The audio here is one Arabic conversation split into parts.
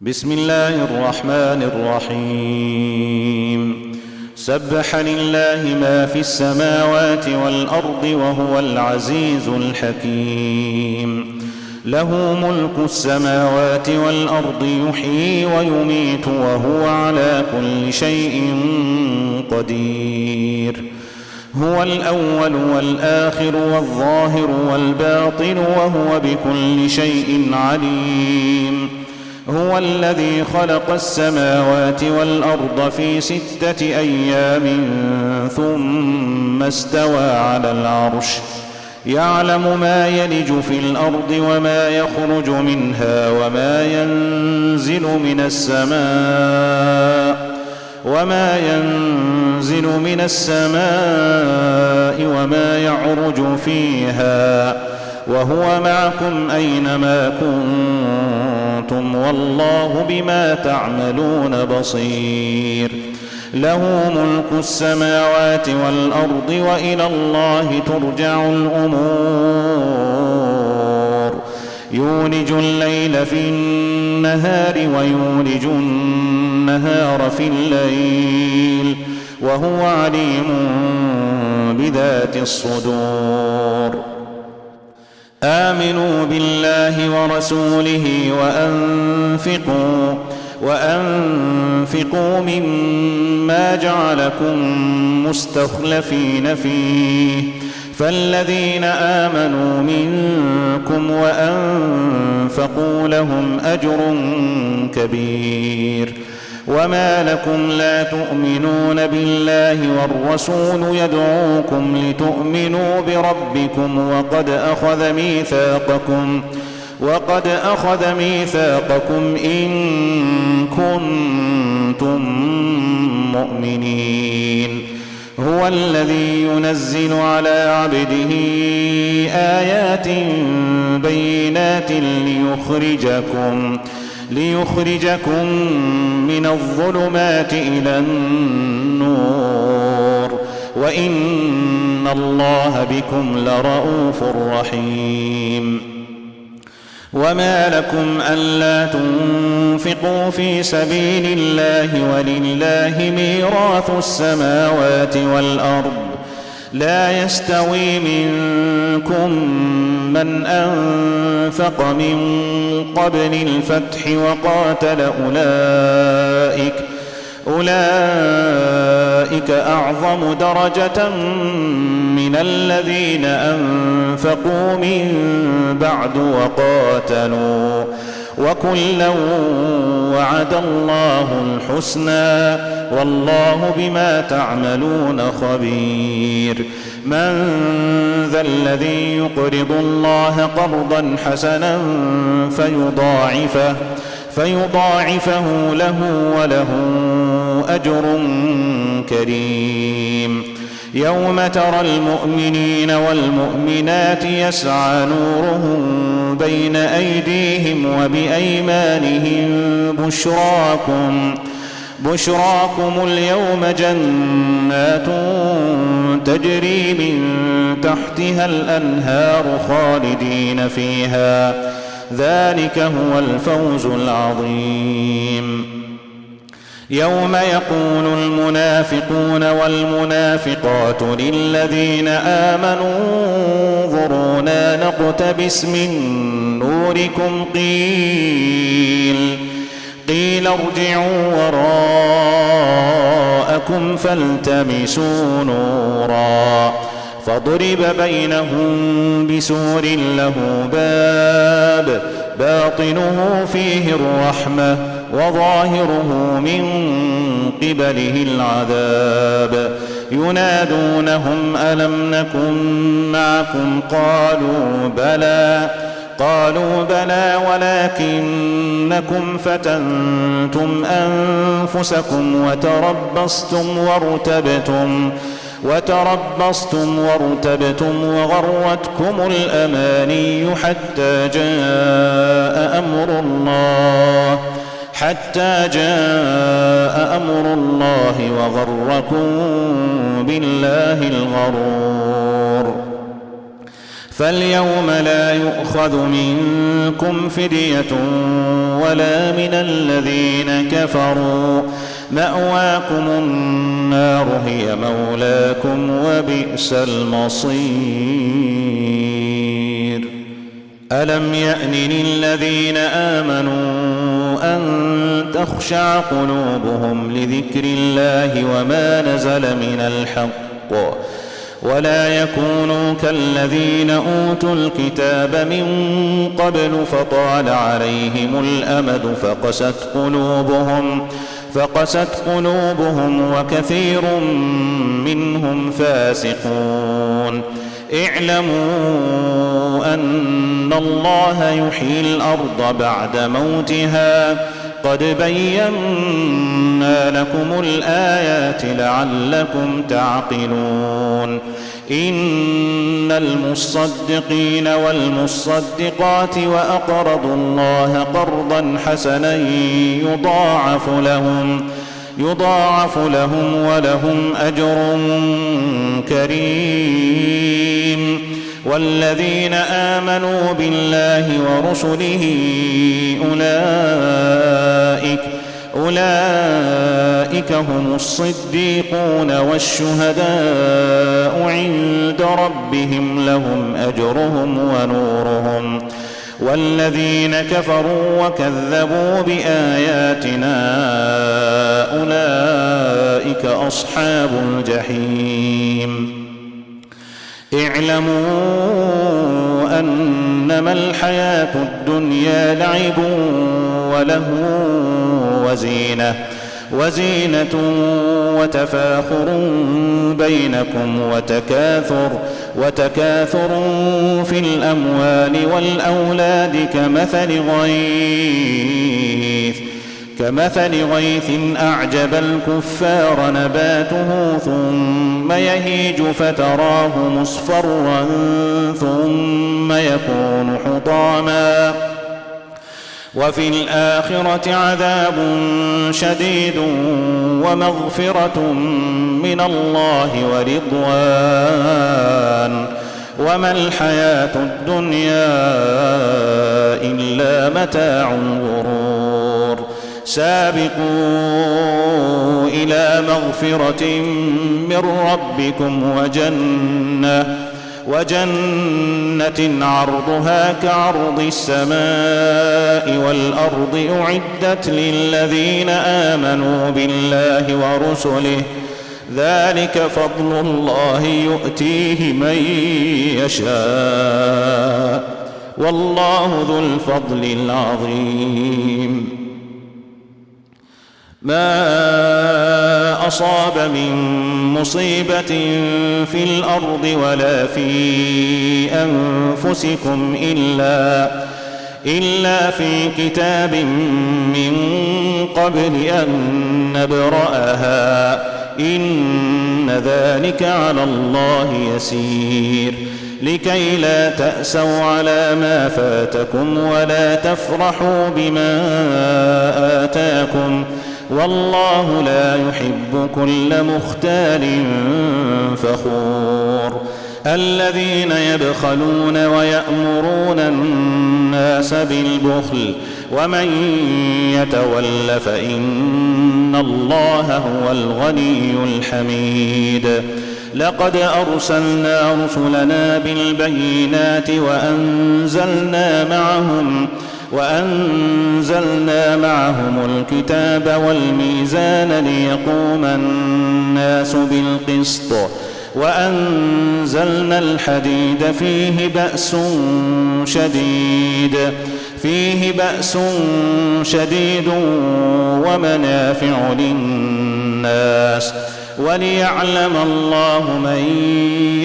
بسم الله الرحمن الرحيم. سبح لله ما في السماوات والأرض وهو العزيز الحكيم. له ملك السماوات والأرض يحيي ويميت وهو على كل شيء قدير. هو الأول والآخر والظاهر والباطن وهو بكل شيء عليم. هو الذي خلق السماوات والأرض في 6 أيام ثم استوى على العرش يعلم ما يلج في الأرض وما يخرج منها وما ينزل من السماء وما يعرج فيها وهو معكم أينما كنتم والله بما تعملون بصير. له ملك السماوات والأرض وإلى الله ترجع الأمور. يولج الليل في النهار ويولج النهار في الليل وهو عليم بذات الصدور. آمنوا بالله ورسوله وأنفقوا مما جعلكم مستخلفين فيه فالذين آمنوا منكم وأنفقوا لهم أجر كبير. وما لكم لا تؤمنون بالله والرسول يدعوكم لتؤمنوا بربكم وقد أخذ ميثاقكم إن كنتم مؤمنين. هو الذي ينزل على عبده آيات بينات ليخرجكم من الظلمات إلى النور وإن الله بكم لرءوف رحيم. وما لكم ألا تنفقوا في سبيل الله ولله ميراث السماوات والأرض لا يستوي منكم من أنفق من قبل الفتح وقاتل أولئك أعظم درجة من الذين أنفقوا من بعد وقاتلوا وكلا وعد الله الحسنى والله بما تعملون خبير. من ذا الذي يقرض الله قرضا حسنا فيضاعفه له وله أجر كريم. يوم ترى المؤمنين والمؤمنات يسعى نورهم بين أيديهم وبأيمانهم بشراكم اليوم جنات تجري من تحتها الأنهار خالدين فيها ذلك هو الفوز العظيم. يوم يقول المنافقون والمنافقات للذين آمنوا انظرونا نقتبس من نوركم قيل ارجعوا وراءكم فالتمسوا نورا فضرب بينهم بسور له باب باطنه فيه الرحمة وظاهره من قبله العذاب. ينادونهم ألم نكن معكم قالوا بلى ولكنكم فتنتم أنفسكم وتربصتم وارتبتم وغرتكم الأماني حتى جاء أمر الله وغركم بالله الغرور. فاليوم لا يؤخذ منكم فدية ولا من الذين كفروا، مأواكم النار هي مولاكم وبئس المصير. ألم يأن للذين آمنوا أن تخشع قلوبهم لذكر الله وما نزل من الحق ولا يكونوا كالذين أوتوا الكتاب من قبل فطال عليهم الأمد فقست قلوبهم وكثير منهم فاسقون. اعلموا أن الله يحيي الأرض بعد موتها، قد بينا لكم الآيات لعلكم تعقلون. إن المصدقين والمصدقات وأقرضوا الله قرضا حسنا يضاعف لهم ولهم أجر كريم. والذين آمنوا بالله ورسله أولئك هم الصديقون والشهداء عند ربهم لهم أجرهم ونورهم. والذين كفروا وكذبوا بآياتنا أولئك أصحاب الجحيم. اعلموا أنما الحياة الدنيا لعب ولهو وزينة وتفاخر بينكم وتكاثر في الأموال والأولاد كمثل غيث أعجب الكفار نباته ثم يهيج فتراه مصفرا ثم يكون حطاما، وفي الآخرة عذاب شديد ومغفرة من الله ورضوان، وما الحياة الدنيا إلا متاع الغرور. سابقوا إلى مغفرة من ربكم وجنة عرضها كعرض السماء والأرض أعدت للذين آمنوا بالله ورسله، ذلك فضل الله يؤتيه من يشاء والله ذو الفضل العظيم. ما أصاب من مصيبة في الأرض ولا في أنفسكم إلا في كتاب من قبل أن نبرأها إن ذلك على الله يسير. لكي لا تأسوا على ما فاتكم ولا تفرحوا بما آتاكم والله لا يحب كل مختال فخور. الذين يبخلون ويأمرون الناس بالبخل ومن يتول فإن الله هو الغني الحميد. لقد أرسلنا رسلنا بالبينات وأنزلنا معهم الكتاب والميزان ليقوم الناس بالقسط وأنزلنا الحديد فيه بأس شديد ومنافع للناس وليعلم الله من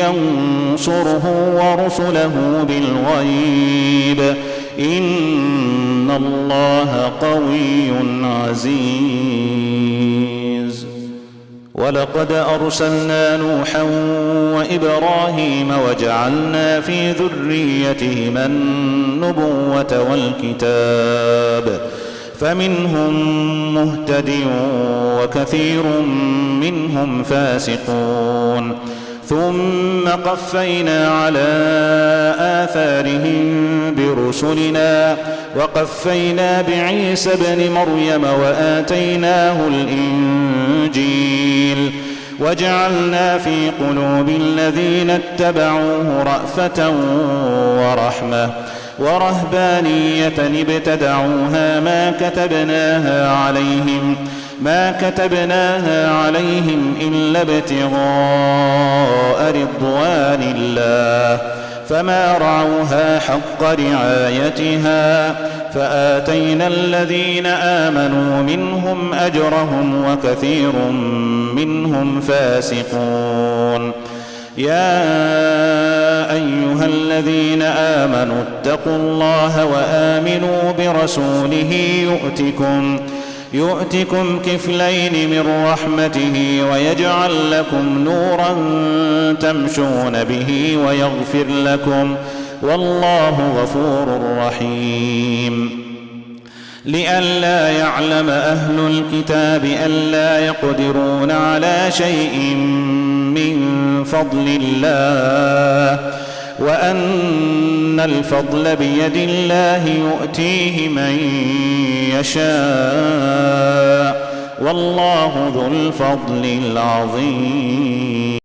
ينصره ورسله بالغيب إن الله قوي عزيز. ولقد أرسلنا نوحا وإبراهيم وجعلنا في ذريتهما النبوة والكتاب فمنهم مهتد وكثير منهم فاسقون. ثم قفينا على آثارهم برسلنا وقفينا بعيسى ابن مريم وآتيناه الإنجيل وجعلنا في قلوب الذين اتبعوه رأفة ورحمة ورهبانية ابتدعوها ما كتبناها عليهم إلا ابتغاء رضوان الله فما رعوها حق رعايتها فآتينا الذين آمنوا منهم أجرهم وكثير منهم فاسقون. يا أيها الذين آمنوا اتقوا الله وآمنوا برسوله يؤتكم كفلين من رحمته ويجعل لكم نورا تمشون به ويغفر لكم والله غفور رحيم. لئلا يعلم أهل الكتاب ألا يقدرون على شيء من فضل الله وأن الفضل بيد الله يؤتيه من يشاء والله ذو الفضل العظيم.